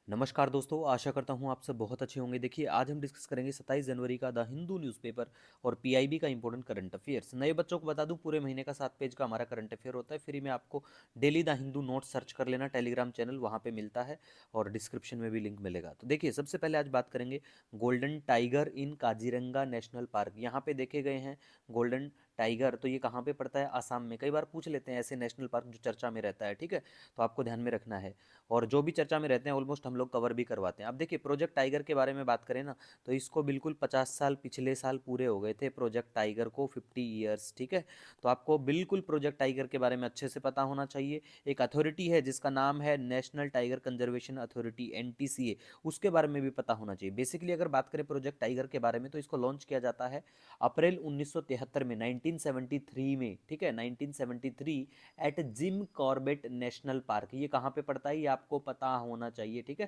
नमस्कार दोस्तों, आशा करता हूँ आप सब बहुत अच्छे होंगे। देखिए, आज हम डिस्कस करेंगे 27 जनवरी का द हिंदू न्यूज़पेपर और पीआईबी का इंपॉर्टेंट करंट अफेयर्स। नए बच्चों को बता दूं, पूरे महीने का 7 पेज का हमारा करंट अफेयर होता है। फ्री में आपको daily the Hindu note search कर लेना, टेलीग्राम चैनल वहाँ पे मिलता है और डिस्क्रिप्शन में भी लिंक मिलेगा। तो देखिए, सबसे पहले आज बात करेंगे golden tiger in Kaziranga national park. यहाँ पे देखे गए हैं गोल्डन टाइगर, तो ये कहाँ पे पड़ता है? आसाम में। कई बार पूछ लेते हैं ऐसे नेशनल पार्क जो चर्चा में रहता है, ठीक है, तो आपको ध्यान में रखना है। और जो भी चर्चा में रहते हैं ऑलमोस्ट हम लोग कवर भी करवाते हैं। अब देखिए, प्रोजेक्ट टाइगर के बारे में बात करें ना, तो इसको बिल्कुल 50 साल पिछले साल पूरे हो गए थे प्रोजेक्ट टाइगर को, 50 ईयर्स, ठीक है। तो आपको बिल्कुल प्रोजेक्ट टाइगर के बारे में अच्छे से पता होना चाहिए। एक अथॉरिटी है जिसका नाम है national tiger conservation authority, NTCA, उसके बारे में भी पता होना चाहिए। बेसिकली अगर बात करें प्रोजेक्ट टाइगर के बारे में, तो इसको लॉन्च किया जाता है अप्रैल 1973 में, 1973 में, ठीक है, 1973 at Jim Corbett National Park. ये कहाँ पे पड़ता है ये आपको पता होना चाहिए, ठीक है।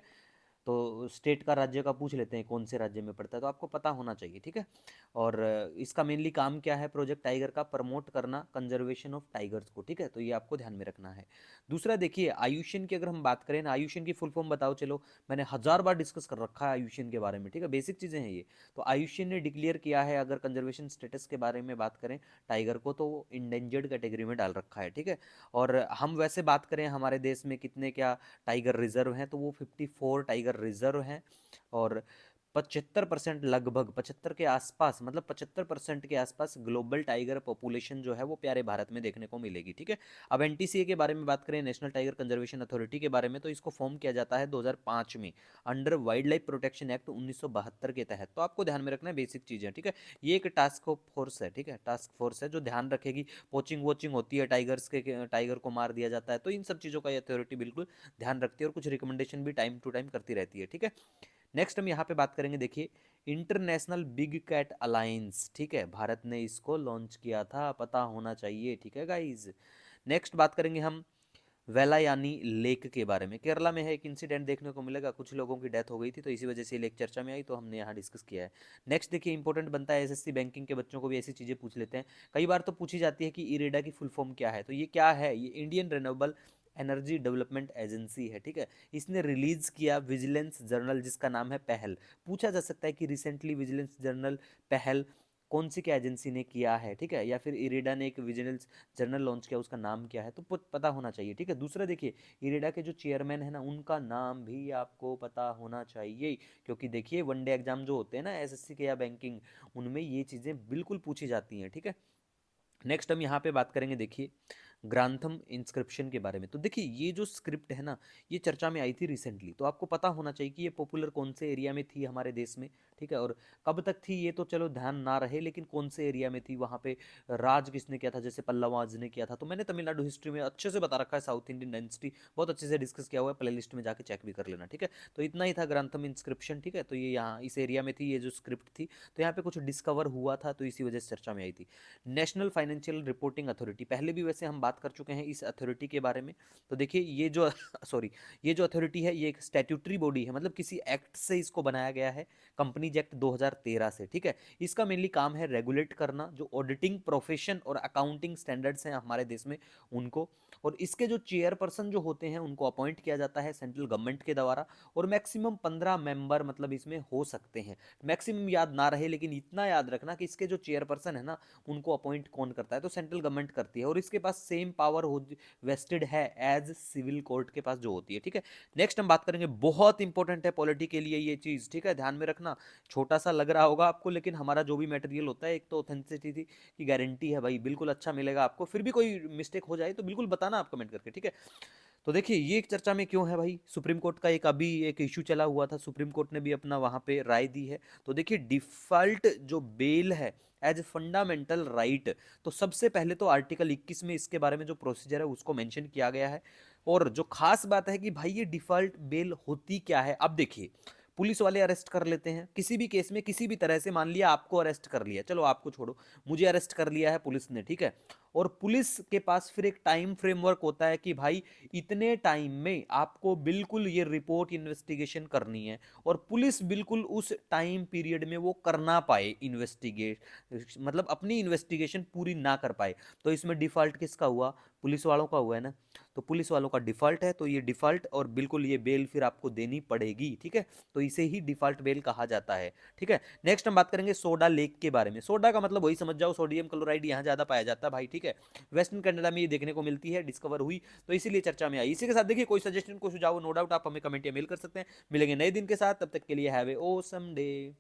तो स्टेट का, राज्य का पूछ लेते हैं कौन से राज्य में पड़ता है, तो आपको पता होना चाहिए, ठीक है। और इसका मेनली काम क्या है प्रोजेक्ट टाइगर का? प्रमोट करना कंजर्वेशन ऑफ टाइगर्स को, ठीक है, तो ये आपको ध्यान में रखना है। दूसरा देखिए, आयुष्यन की अगर हम बात करें ना, आयुष्यन की फुल फॉर्म बताओ। चलो, मैंने 1000 बार डिस्कस कर रखा है आयुष्यन के बारे में, ठीक है, बेसिक चीज़ें हैं ये। तो आयुष्यन ने डिक्लेयर किया है, अगर कंजर्वेशन स्टेटस के बारे में बात करें टाइगर को, तो वो इंडेंजर्ड कैटेगरी में डाल रखा है, ठीक है। और हम वैसे बात करें हमारे देश में कितने क्या टाइगर रिजर्व हैं, तो वो 54 टाइगर रिजर्व हैं। और 75%, लगभग 75 के आसपास, मतलब 75% के आसपास ग्लोबल टाइगर पॉपुलेशन जो है वो प्यारे भारत में देखने को मिलेगी, ठीक है। अब एनटीसीए के बारे में बात करें, नेशनल टाइगर कंजर्वेशन अथॉरिटी के बारे में, तो इसको फॉर्म किया जाता है 2005 में under wild life protection act 1972 के तहत। तो आपको ध्यान में रखना है बेसिक चीज़ें, ठीक है। ये एक टास्क फोर्स है, ठीक है, टास्क फोर्स है जो ध्यान रखेगी। पोचिंग वोचिंग होती है टाइगर्स के, टाइगर को मार दिया जाता है, तो इन सब चीज़ों का ये अथॉरिटी बिल्कुल ध्यान रखती है और कुछ रिकमेंडेशन भी टाइम टू टाइम करती रहती है, ठीक है। नेक्स्ट हम यहाँ पे बात करेंगे, देखिए, इंटरनेशनल बिग कैट अलायंस, ठीक है, भारत ने इसको लॉन्च किया था, पता होना चाहिए, ठीक है गाइज। नेक्स्ट बात करेंगे हम वेलायानी लेक के बारे में। केरला में है, एक इंसिडेंट देखने को मिलेगा, कुछ लोगों की डेथ हो गई थी, तो इसी वजह से ये लेक चर्चा में आई, तो हमने यहाँ डिस्कस किया है। नेक्स्ट देखिए, इंपॉर्टेंट बनता है एसएससी बैंकिंग के बच्चों को भी ऐसी चीज़ें पूछ लेते हैं। कई बार तो पूछी जाती है कि इरेडा की फुल फॉर्म क्या है, तो ये क्या है? ये Indian renewable energy development agency है, ठीक है। इसने रिलीज किया विजिलेंस जर्नल जिसका नाम है पहल। पूछा जा सकता है कि रिसेंटली विजिलेंस जर्नल पहल कौन सी क्या एजेंसी ने किया है, ठीक है, या फिर इरेडा ने एक विजिलेंस जर्नल लॉन्च किया, उसका नाम क्या है, तो पता होना चाहिए, ठीक है। दूसरा देखिए, इरेडा के जो चेयरमैन है ना, उनका नाम भी आपको पता होना चाहिए, क्योंकि देखिए वनडे एग्जाम जो होते हैं ना एसएससी के या बैंकिंग, उनमें ये चीज़ें बिल्कुल पूछी जाती हैं, ठीक है। नेक्स्ट हम यहाँ पे बात करेंगे, देखिए, ग्रांथम इंस्क्रिप्शन के बारे में। तो देखिए, ये जो स्क्रिप्ट है ना, ये चर्चा में आई थी रिसेंटली, तो आपको पता होना चाहिए कि ये पॉपुलर कौन से एरिया में थी हमारे देश में, ठीक है। और कब तक थी ये तो चलो ध्यान ना रहे, लेकिन कौन से एरिया में थी, वहाँ पे राज किसने किया था, जैसे पल्लवाज ने किया था। तो मैंने तमिलनाडु हिस्ट्री में अच्छे से बता रखा है, साउथ इंडियन डायनेस्टी बहुत अच्छे से डिस्कस किया हुआ है, प्ले लिस्ट में जाके चेक भी कर लेना, ठीक है। तो इतना ही था ग्रांथम इंस्क्रिप्शन, ठीक है। तो ये यहाँ इस एरिया में थी, ये जो स्क्रिप्ट थी, तो यहाँ पे कुछ डिस्कवर हुआ था, तो इसी वजह से चर्चा में आई थी। नेशनल फाइनेंशियल रिपोर्टिंग अथॉरिटी, पहले भी वैसे हम बात कर चुके हैं इस अथॉरिटी के बारे में। तो देखिए, ये जो सॉरी, ये जो अथॉरिटी है, ये एक स्टैट्यूटरी बॉडी है, मतलब किसी एक्ट से इसको बनाया गया है, कंपनीज एक्ट 2013 से, ठीक है। इसका मेनली काम है रेगुलेट करना जो ऑडिटिंग प्रोफेशन और अकाउंटिंग स्टैंडर्ड्स हैं हमारे देश में उनको। और इसके जो चेयरपर्सन जो होते हैं उनको अपॉइंट किया जाता है सेंट्रल गवर्नमेंट के द्वारा, और मैक्सिमम 15 मेंबर मतलब इसमें हो सकते हैं। मैक्सिमम याद ना रहे, लेकिन इतना याद रखना कि इसके जो चेयरपर्सन है ना, उनको अपॉइंट कौन करता है, तो सेंट्रल गवर्नमेंट करती है, और इसके पास सेम पावर हो वेस्टेड है एज सिविल कोर्ट के पास जो होती है, ठीक है। नेक्स्ट हम बात करेंगे, बहुत इंपॉर्टेंट है पॉलिटी के लिए ये चीज, ठीक है, ध्यान में रखना। छोटा सा लग रहा होगा आपको, लेकिन हमारा जो भी मटेरियल होता है, एक तो ऑथेंटिसिटी की गारंटी है भाई, बिल्कुल अच्छा मिलेगा आपको। फिर भी कोई मिस्टेक हो जाए तो बिल्कुल बताना आप कमेंट करके, ठीक है। तो देखिए, ये एक चर्चा में क्यों है भाई, सुप्रीम कोर्ट का एक अभी एक इशू चला हुआ था, सुप्रीम कोर्ट ने भी अपना वहां पे राय दी है। तो देखिए, डिफॉल्ट जो बेल है एज फंडामेंटल राइट, तो सबसे पहले तो आर्टिकल 21 में इसके बारे में जो प्रोसीजर है उसको मेंशन किया गया है। और जो खास बात है कि भाई ये डिफॉल्ट बेल होती क्या है। अब देखिए, पुलिस वाले अरेस्ट कर लेते हैं किसी भी केस में, किसी भी तरह से, मान लिया आपको अरेस्ट कर लिया, चलो आपको छोड़ो, मुझे अरेस्ट कर लिया है पुलिस ने, ठीक है। और पुलिस के पास फिर एक टाइम फ्रेमवर्क होता है कि भाई इतने टाइम में आपको बिल्कुल ये रिपोर्ट इन्वेस्टिगेशन करनी है, और पुलिस बिल्कुल उस टाइम पीरियड में वो कर ना पाए इन्वेस्टिगेट, मतलब अपनी इन्वेस्टिगेशन पूरी ना कर पाए, तो इसमें डिफॉल्ट किसका हुआ? पुलिस वालों का हुआ है ना, तो पुलिस वालों का डिफ़ॉल्ट है, तो ये डिफ़ॉल्ट और बिल्कुल ये बेल फिर आपको देनी पड़ेगी, ठीक है? तो इसे ही डिफ़ॉल्ट बेल कहा जाता है, ठीक है? नेक्स्ट हम बात करेंगे सोडा लेक के बारे में। सोडा का मतलब वही समझ जाओ, सोडियम क्लोराइड यहाँ ज़्यादा पाया जाता है भाई, ठीक है? वेस्टर्न कनाडा में ये देखने को मिलती है, डिस्कवर हुई, तो इसीलिए चर्चा में आई। इसी के साथ देखिए कोई सजेशन, कोई सुझाव, नो डाउट आप हमें कमेंट या मेल कर सकते हैं। मिलेंगे नए दिन के साथ, तब तक के लिए हैव ए ऑसम डे।